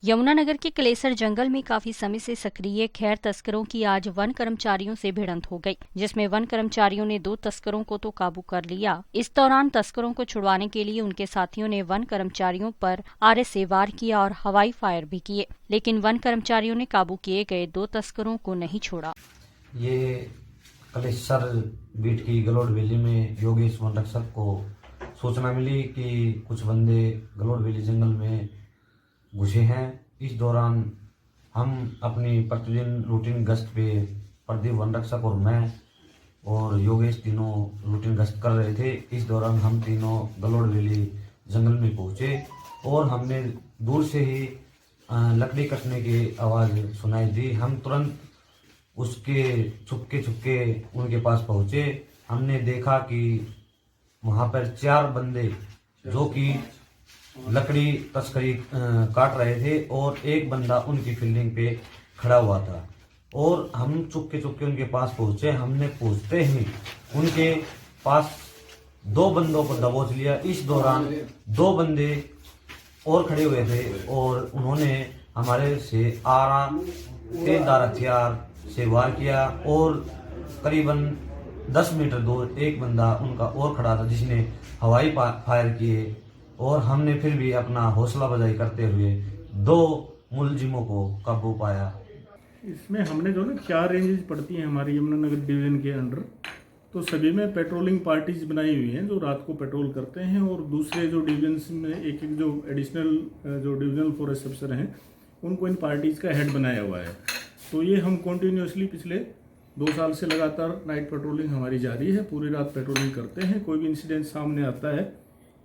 यमुनानगर के कलेसर जंगल में काफी समय से सक्रिय खैर तस्करों की आज वन कर्मचारियों से भिड़ंत हो गई, जिसमें वन कर्मचारियों ने 2 तस्करों को तो काबू कर लिया। इस दौरान तस्करों को छुड़वाने के लिए उनके साथियों ने वन कर्मचारियों पर आरए से वार किया और हवाई फायर भी किए, लेकिन वन कर्मचारियों ने काबू किए गए 2 तस्करों को नहीं छोड़ा। ये कलेसर बीट की गलोड़ वैली में योगेश वन रक्षक को सूचना मिली कि कुछ बंदे गलोड़ वैली जंगल में घुसे हैं। इस दौरान हम अपनी प्रतिदिन रूटीन गश्त पे प्रदीप वन रक्षक और मैं और योगेश तीनों रूटीन गश्त कर रहे थे। इस दौरान हम तीनों गलोड़ वैली जंगल में पहुंचे और हमने दूर से ही लकड़ी कटने की आवाज़ सुनाई दी। हम तुरंत उसके छुपके उनके पास पहुंचे। हमने देखा कि वहाँ पर 4 बंदे जो कि लकड़ी तस्करी काट रहे थे और एक बंदा उनकी फील्डिंग पे खड़ा हुआ था और हम चुपके उनके पास पहुंचे। हमने पहुंचते ही उनके पास 2 बंदों को दबोच लिया। इस दौरान 2 बंदे और खड़े हुए थे और उन्होंने हमारे से आरा तेजधार हथियार से वार किया और करीबन 10 मीटर दूर एक बंदा उनका और खड़ा था जिसने हवाई फायर किए और हमने फिर भी अपना हौसला अफजाई करते हुए 2 मुलजिमों को काबू पाया। इसमें हमने जो ना 4 रेंजेस पड़ती हैं हमारी यमुनानगर डिवीज़न के अंडर, तो सभी में पेट्रोलिंग पार्टीज बनाई हुई हैं जो रात को पेट्रोल करते हैं और दूसरे जो डिवीजन्स में एक जो एडिशनल जो डिविजनल फॉरेस्ट अफसर हैं उनको इन पार्टीज़ का हेड बनाया हुआ है। तो ये हम कंटिन्यूसली पिछले 2 साल से लगातार नाइट पेट्रोलिंग हमारी जारी है। पूरी रात पेट्रोलिंग करते हैं। कोई भी इंसिडेंट सामने आता है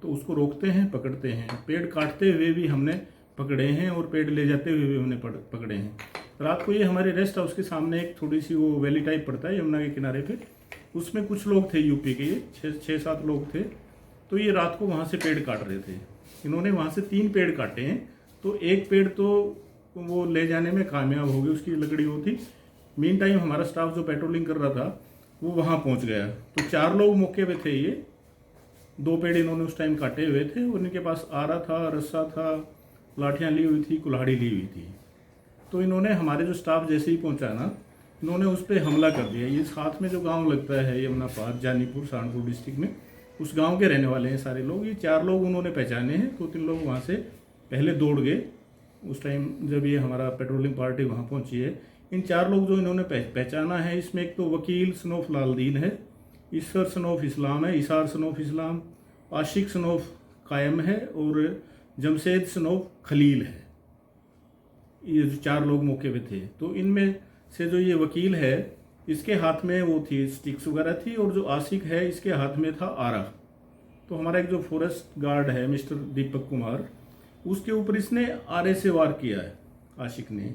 तो उसको रोकते हैं, पकड़ते हैं। पेड़ काटते हुए भी हमने पकड़े हैं और पेड़ ले जाते हुए भी हमने पकड़े हैं। रात को ये हमारे रेस्ट हाउस के सामने एक थोड़ी सी वो वैली टाइप पड़ता है यमुना के किनारे पे, उसमें कुछ लोग थे यूपी के, ये 6-7 लोग थे। तो ये रात को वहाँ से पेड़ काट रहे थे। इन्होंने वहाँ से 3 पेड़ काटे हैं। तो एक पेड़ तो वो ले जाने में कामयाब हो गई, उसकी लकड़ी वो थी। मीन टाइम हमारा स्टाफ जो पेट्रोलिंग कर रहा था वो वहाँ पहुँच गया। तो 4 लोग मौके पे थे। ये 2 पेड़ इन्होंने उस टाइम काटे हुए थे। उनके पास आरा था, रस्सा था, लाठियाँ ली हुई थी, कुल्हाड़ी ली हुई थी। तो इन्होंने हमारे जो स्टाफ जैसे ही पहुंचा ना, इन्होंने उस पर हमला कर दिया। ये साथ में जो गांव लगता है यमुना पार, जानीपुर, सहारनपुर डिस्ट्रिक्ट में, उस गांव के रहने वाले हैं सारे लोग। ये 4 लोग उन्होंने पहचाने हैं। 2-3 लोग वहाँ से पहले दौड़ गए उस टाइम जब ये हमारा पेट्रोलिंग पार्टी वहाँ पहुँची है। इन 4 लोग जो इन्होंने पहचाना है, इसमें एक तो वकील सनोफ लालदीन है, ईसर सनोफ इस्लाम है, इसार सनोफ इस्लाम, आशिक सनोफ कायम है और जमशेद सनोफ खलील है। ये जो 4 लोग मौके पे थे। तो इनमें से जो ये वकील है इसके हाथ में वो थी स्टिक्स वगैरह थी और जो आशिक है इसके हाथ में था आरा। तो हमारा एक जो फॉरेस्ट गार्ड है मिस्टर दीपक कुमार, उसके ऊपर इसने आरे से वार किया है आशिक ने।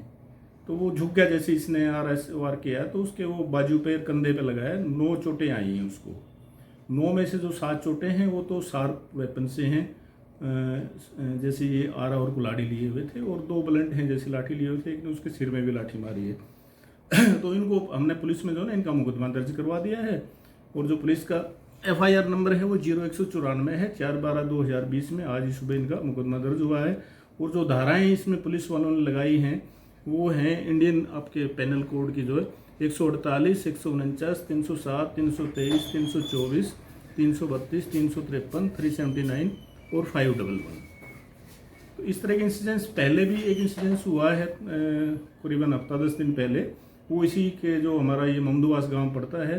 तो वो झुक गया जैसे इसने आरा से वार किया तो उसके वो बाजू पे, कंधे पे लगा है। 9 चोटें आई हैं उसको। 9 में से जो 7 चोटें हैं वो तो शार्प वेपन से हैं, जैसे ये आरा और कुल्हाड़ी लिए हुए थे, और 2 ब्लंट हैं जैसे लाठी लिए हुए थे। एक ने उसके सिर में भी लाठी मारी है। तो इनको हमने पुलिस में जो है इनका मुकदमा दर्ज करवा दिया है और जो पुलिस का FIR नंबर है वो 0194 है 4/12/2020 में। आज ही सुबह इनका मुकदमा दर्ज हुआ है। और जो धाराएं इसमें पुलिस वालों ने लगाई हैं वो हैं इंडियन आपके पेनल कोड की जो है 148, 149, 307, 323, 324, 332, 353, 379 और 511। तो इस तरह के इंसिडेंट्स पहले भी एक इंसिडेंस हुआ है करीबन हफ्ता 10 दिन पहले। वो इसी के जो हमारा ये ममदुवास गांव पड़ता है,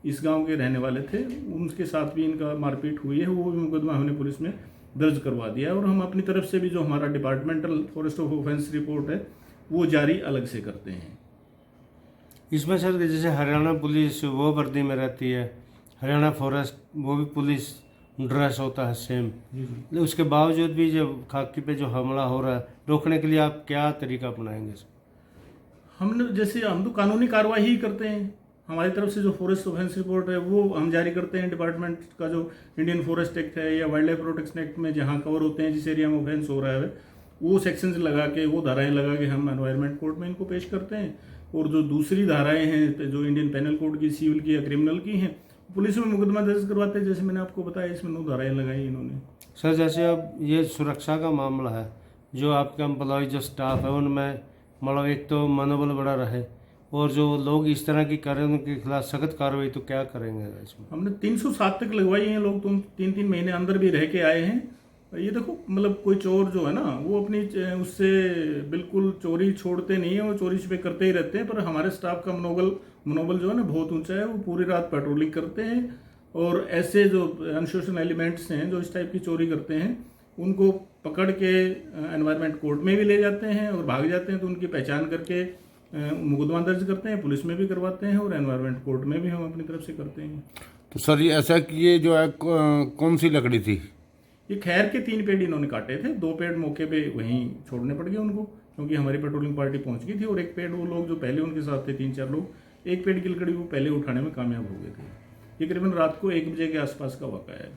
इस गांव के रहने वाले थे, उनके साथ भी इनका मारपीट हुई है। वो भी मुकदमा हमने पुलिस में दर्ज करवा दिया है और हम अपनी तरफ से भी जो हमारा departmental forest of offence report है वो जारी अलग से करते हैं। इसमें सर जैसे हरियाणा पुलिस वो वर्दी में रहती है, हरियाणा फॉरेस्ट वो भी पुलिस ड्रेस होता है सेम, उसके बावजूद भी जब खाकी पे जो हमला हो रहा है रोकने के लिए आप क्या तरीका अपनाएंगे? हमने जैसे हम तो कानूनी कार्रवाई ही करते हैं। हमारी तरफ से जो फॉरेस्ट ऑफेंस रिपोर्ट है वो हम जारी करते हैं। डिपार्टमेंट का जो इंडियन फॉरेस्ट एक्ट है या वाइल्ड लाइफ प्रोटेक्शन एक्ट में जहाँ कवर होते हैं जिस एरिया में ऑफेंस हो रहा है वो सेक्शंस लगा के, वो धाराएं लगा के हम एनवायरमेंट कोर्ट में इनको पेश करते हैं। और जो दूसरी धाराएं हैं जो इंडियन पेनल कोड की, सिविल की या क्रिमिनल की हैं, पुलिस में मुकदमा दर्ज करवाते हैं। जैसे मैंने आपको बताया इसमें 9 धाराएं लगाई इन्होंने। सर जैसे अब ये सुरक्षा का मामला है, जो आपका एम्प्लॉय जो स्टाफ है उनमें मतलब एक तो मनोबल बड़ा रहे, और जो लोग इस तरह की करें उनके खिलाफ सख्त कार्रवाई तो क्या करेंगे इसमें? हमने 307 तक लगवाई हैं, लोग तो 3-3 महीने अंदर भी रह के आए हैं। ये देखो मतलब कोई चोर जो है ना वो अपनी उससे बिल्कुल चोरी छोड़ते नहीं है, वो चोरी छिपे करते ही रहते हैं, पर हमारे स्टाफ का मनोबल जो है ना बहुत ऊंचा है। वो पूरी रात पेट्रोलिंग करते हैं और ऐसे जो अनसोशल एलिमेंट्स हैं जो इस टाइप की चोरी करते हैं उनको पकड़ के एनवायरनमेंट कोर्ट में भी ले जाते हैं और भाग जाते हैं तो उनकी पहचान करके मुकदमा दर्ज करते हैं, पुलिस में भी करवाते हैं और एनवायरनमेंट कोर्ट में भी हम अपनी तरफ से करते हैं। तो सर ये ऐसा कि ये जो है कौन सी लकड़ी थी? ये खैर के 3 पेड़ इन्होंने काटे थे, 2 पेड़ मौके पे वहीं छोड़ने पड़ गए उनको क्योंकि हमारी पेट्रोलिंग पार्टी पहुंच गई थी, और 1 पेड़ वो लोग जो पहले उनके साथ थे 3-4 लोग, 1 पेड़ की लकड़ी वो पहले उठाने में कामयाब हो गए थे। ये करीबन रात को 1 बजे के आसपास का वाक़ा है।